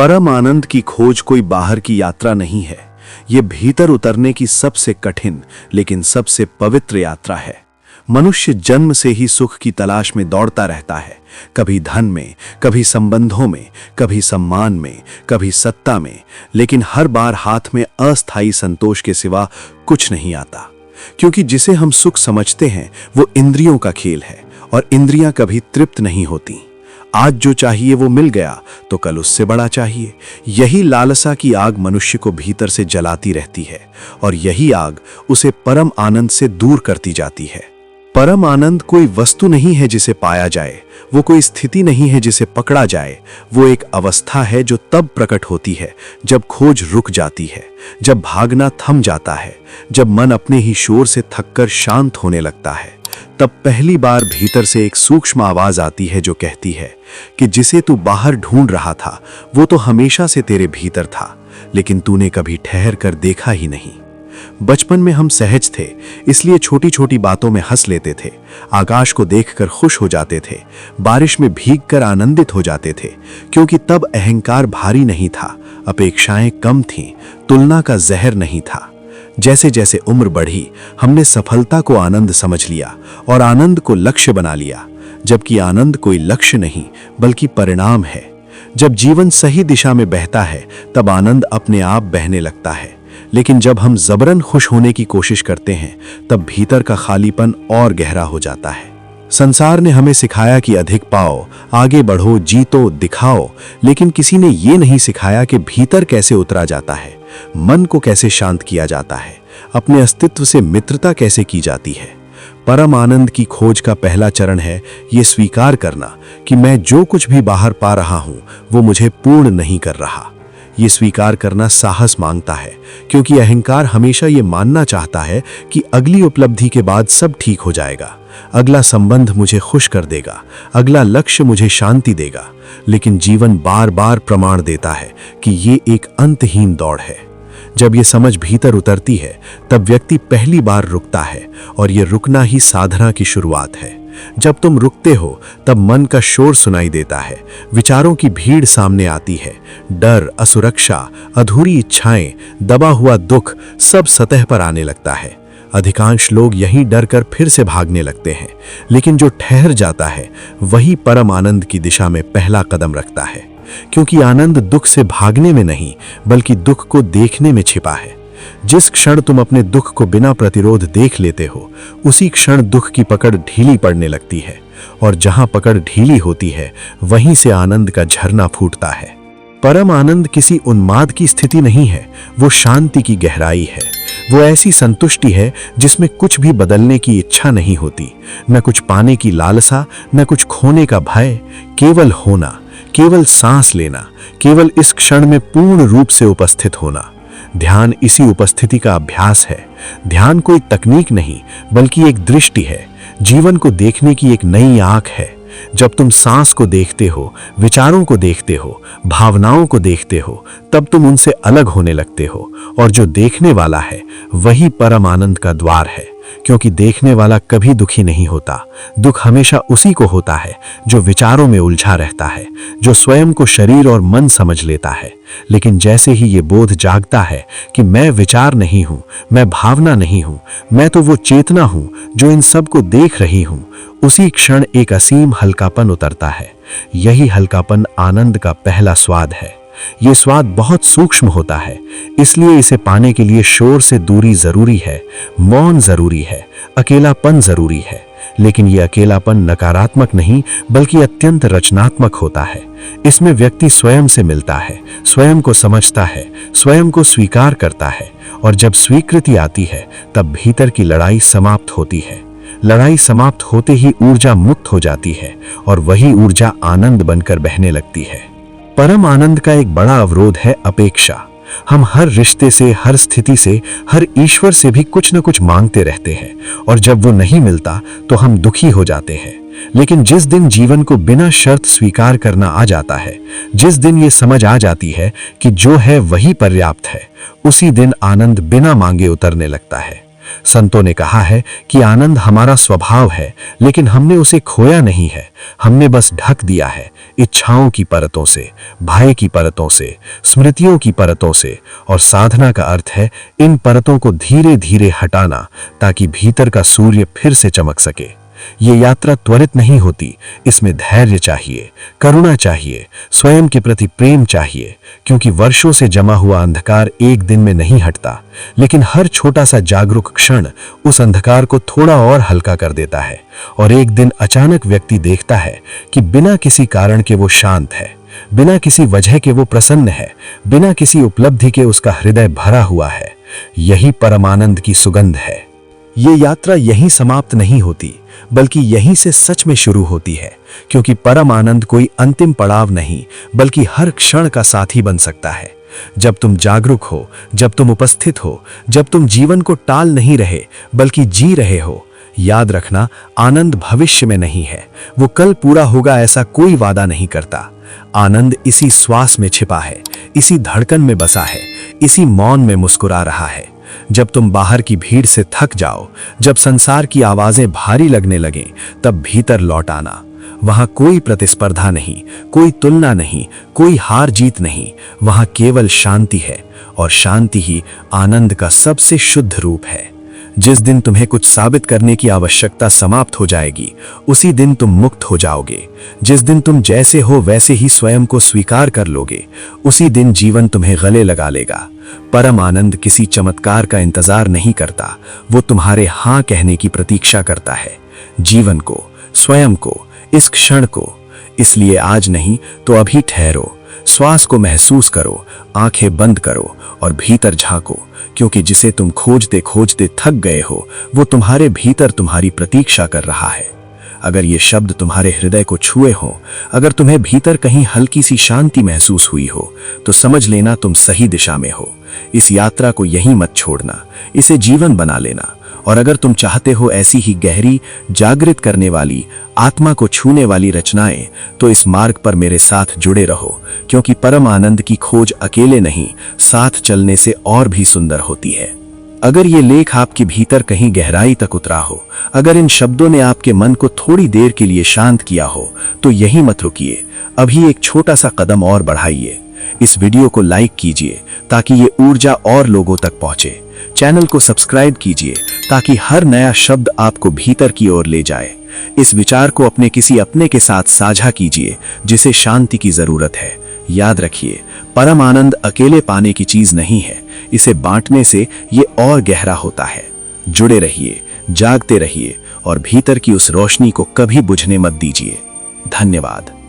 परम आनंद की खोज कोई बाहर की यात्रा नहीं है। ये भीतर उतरने की सबसे कठिन लेकिन सबसे पवित्र यात्रा है। मनुष्य जन्म से ही सुख की तलाश में दौड़ता रहता है, कभी धन में, कभी संबंधों में, कभी सम्मान में, कभी सत्ता में, लेकिन हर बार हाथ में अस्थायी संतोष के सिवा कुछ नहीं आता। क्योंकि जिसे हम सुख समझते हैं वो इंद्रियों का खेल है और इंद्रियां कभी तृप्त नहीं होती। आज जो चाहिए वो मिल गया तो कल उससे बड़ा चाहिए। यही लालसा की आग मनुष्य को भीतर से जलाती रहती है और यही आग उसे परम आनंद से दूर करती जाती है। परम आनंद कोई वस्तु नहीं है जिसे पाया जाए, वो कोई स्थिति नहीं है जिसे पकड़ा जाए। वो एक अवस्था है जो तब प्रकट होती है जब खोज रुक जाती है, जब भागना थम जाता है, जब मन अपने ही शोर से थककर शांत होने लगता है। तब पहली बार भीतर से एक सूक्ष्म आवाज आती है जो कहती है कि जिसे तू बाहर ढूंढ रहा था वो तो हमेशा से तेरे भीतर था, लेकिन तूने कभी ठहर कर देखा ही नहीं। बचपन में हम सहज थे, इसलिए छोटी छोटी बातों में हंस लेते थे, आकाश को देखकर खुश हो जाते थे, बारिश में भीगकर आनंदित हो जाते थे, क्योंकि तब अहंकार भारी नहीं था, अपेक्षाएं कम थीं, तुलना का जहर नहीं था। जैसे जैसे उम्र बढ़ी हमने सफलता को आनंद समझ लिया और आनंद को लक्ष्य बना लिया, जबकि आनंद कोई लक्ष्य नहीं बल्कि परिणाम है। जब जीवन सही दिशा में बहता है तब आनंद अपने आप बहने लगता है, लेकिन जब हम जबरन खुश होने की कोशिश करते हैं तब भीतर का खालीपन और गहरा हो जाता है। संसार ने हमें सिखाया कि अधिक पाओ, आगे बढ़ो, जीतो, दिखाओ, लेकिन किसी ने ये नहीं सिखाया कि भीतर कैसे उतरा जाता है, मन को कैसे शांत किया जाता है, अपने अस्तित्व से मित्रता कैसे की जाती है। परम आनंद की खोज का पहला चरण है ये स्वीकार करना कि मैं जो कुछ भी बाहर पा रहा हूं वो मुझे पूर्ण नहीं कर रहा। ये स्वीकार करना साहस मांगता है, क्योंकि अहंकार हमेशा ये मानना चाहता है कि अगली उपलब्धि के बाद सब ठीक हो जाएगा, अगला संबंध मुझे खुश कर देगा, अगला लक्ष्य मुझे शांति देगा। लेकिन जीवन बार बार प्रमाण देता है कि ये एक अंतहीन दौड़ है। जब ये समझ भीतर उतरती है तब व्यक्ति पहली बार रुकता है, और ये रुकना ही साधना की शुरुआत है। जब तुम रुकते हो तब मन का शोर सुनाई देता है, विचारों की भीड़ सामने आती है, डर, असुरक्षा, अधूरी इच्छाएं, दबा हुआ दुख सब सतह पर आने लगता है। अधिकांश लोग यहीं डर कर फिर से भागने लगते हैं, लेकिन जो ठहर जाता है वही परम आनंद की दिशा में पहला कदम रखता है, क्योंकि आनंद दुख से भागने में नहीं बल्कि दुख को देखने में छिपा है। जिस क्षण तुम अपने दुख को बिना प्रतिरोध देख लेते हो उसी क्षण दुख की पकड़ ढीली पड़ने लगती है, और जहां पकड़ ढीली होती है वहीं से आनंद का झरना फूटता है। परम आनंद किसी उन्माद की स्थिति नहीं है, वो शांति की गहराई है। वो ऐसी संतुष्टि है जिसमें कुछ भी बदलने की इच्छा नहीं होती, न कुछ पाने की लालसा, न कुछ खोने का भय, केवल होना, केवल सांस लेना, केवल इस क्षण में पूर्ण रूप से उपस्थित होना। ध्यान इसी उपस्थिति का अभ्यास है। ध्यान कोई तकनीक नहीं बल्कि एक दृष्टि है, जीवन को देखने की एक नई आंख है। जब तुम सांस को देखते हो, विचारों को देखते हो, भावनाओं को देखते हो, तब तुम उनसे अलग होने लगते हो, और जो देखने वाला है वही परम आनंद का द्वार है। क्योंकि देखने वाला कभी दुखी नहीं होता, दुख हमेशा उसी को होता है जो विचारों में उलझा रहता है, जो स्वयं को शरीर और मन समझ लेता है। लेकिन जैसे ही ये बोध जागता है कि मैं विचार नहीं हूं, मैं भावना नहीं हूं, मैं तो वो चेतना हूं जो इन सब को देख रही हूं, उसी क्षण एक असीम हल्कापन उतरता है। यही हल्कापन आनंद का पहला स्वाद है। ये स्वाद बहुत सूक्ष्म होता है, इसलिए इसे पाने के लिए शोर से दूरी जरूरी है, मौन जरूरी है, अकेलापन जरूरी है। लेकिन ये अकेलापन नकारात्मक नहीं बल्कि अत्यंत रचनात्मक होता है। इसमें व्यक्ति स्वयं से मिलता है, स्वयं को समझता है, स्वयं को स्वीकार करता है, और जब स्वीकृति आती है तब भीतर की लड़ाई समाप्त होती है। लड़ाई समाप्त होते ही ऊर्जा मुक्त हो जाती है, और वही ऊर्जा आनंद बनकर बहने लगती है। परम आनंद का एक बड़ा अवरोध है अपेक्षा। हम हर रिश्ते से, हर स्थिति से, हर ईश्वर से भी कुछ न कुछ मांगते रहते हैं, और जब वो नहीं मिलता तो हम दुखी हो जाते हैं। लेकिन जिस दिन जीवन को बिना शर्त स्वीकार करना आ जाता है, जिस दिन ये समझ आ जाती है कि जो है वही पर्याप्त है, उसी दिन आनंद बिना मांगे उतरने लगता है। संतों ने कहा है कि आनंद हमारा स्वभाव है, लेकिन हमने उसे खोया नहीं है। हमने बस ढक दिया है इच्छाओं की परतों से, भय की परतों से, स्मृतियों की परतों से। और साधना का अर्थ है इन परतों को धीरे धीरे हटाना, ताकि भीतर का सूर्य फिर से चमक सके। ये यात्रा त्वरित नहीं होती, इसमें धैर्य चाहिए, करुणा चाहिए, स्वयं के प्रति प्रेम चाहिए, क्योंकि वर्षों से जमा हुआ अंधकार एक दिन में नहीं हटता, लेकिन हर छोटा सा जागरूक क्षण उस अंधकार को थोड़ा और हल्का कर देता है। और एक दिन अचानक व्यक्ति देखता है कि बिना किसी कारण के वो शांत है, बिना किसी वजह के वो प्रसन्न है, बिना किसी उपलब्धि के उसका हृदय भरा हुआ है। यही परमानंद की सुगंध है। ये यात्रा यहीं समाप्त नहीं होती, बल्कि यहीं से सच में शुरू होती है, क्योंकि परम आनंद कोई अंतिम पड़ाव नहीं, बल्कि हर क्षण का साथी बन सकता है। जब तुम जागरूक हो, जब तुम उपस्थित हो, जब तुम जीवन को टाल नहीं रहे बल्कि जी रहे हो। याद रखना, आनंद भविष्य में नहीं है, वो कल पूरा होगा ऐसा कोई वादा नहीं करता। आनंद इसी श्वास में छिपा है, इसी धड़कन में बसा है, इसी मौन में मुस्कुरा रहा है। जब तुम बाहर की भीड़ से थक जाओ, जब संसार की आवाजें भारी लगने लगें, तब भीतर लौट आना। वहां कोई प्रतिस्पर्धा नहीं, कोई तुलना नहीं, कोई हार जीत नहीं, वहां केवल शांति है, और शांति ही आनंद का सबसे शुद्ध रूप है। जिस दिन तुम्हें कुछ साबित करने की आवश्यकता समाप्त हो जाएगी, उसी दिन तुम मुक्त हो जाओगे। जिस दिन तुम जैसे हो वैसे ही स्वयं को स्वीकार कर लोगे, उसी दिन जीवन तुम्हें गले लगा लेगा। परम आनंद किसी चमत्कार का इंतजार नहीं करता, वो तुम्हारे हाँ कहने की प्रतीक्षा करता है। जीवन को, स्वयं को, इस क्षण को। इसलिए आज नहीं तो अभी ठहरो, श्वास को महसूस करो, आंखें बंद करो और भीतर झांको, क्योंकि जिसे तुम खोजते खोजते थक गए हो, वो तुम्हारे भीतर तुम्हारी प्रतीक्षा कर रहा है। अगर ये शब्द तुम्हारे हृदय को छुए हो, अगर तुम्हें भीतर कहीं हल्की सी शांति महसूस हुई हो, तो समझ लेना तुम सही दिशा में हो। इस यात्रा को यहीं मत छोड़ना, इसे जीवन बना लेना। और अगर तुम चाहते हो ऐसी ही गहरी, जागृत करने वाली, आत्मा को छूने वाली रचनाएं, तो इस मार्ग पर मेरे साथ जुड़े रहो, क्योंकि परम आनंद की खोज अकेले नहीं, साथ चलने से और भी सुंदर होती है। अगर ये लेख आपके भीतर कहीं गहराई तक उतरा हो, अगर इन शब्दों ने आपके मन को थोड़ी देर के लिए शांत किया हो, तो यहीं मत रुकिए, अभी एक छोटा सा कदम और बढ़ाइए। इस वीडियो को लाइक कीजिए ताकि ये ऊर्जा और लोगों तक पहुंचे। चैनल को सब्सक्राइब कीजिए ताकि हर नया शब्द आपको भीतर की ओर ले जाए। इस विचार को अपने किसी अपने के साथ साझा कीजिए जिसे शांति की जरूरत है। याद रखिए, परम आनंद अकेले पाने की चीज नहीं है, इसे बांटने से ये और गहरा होता है। जुड़े रहिए, जागते रहिए और भीतर की उस रोशनी को कभी बुझने मत दीजिए। धन्यवाद।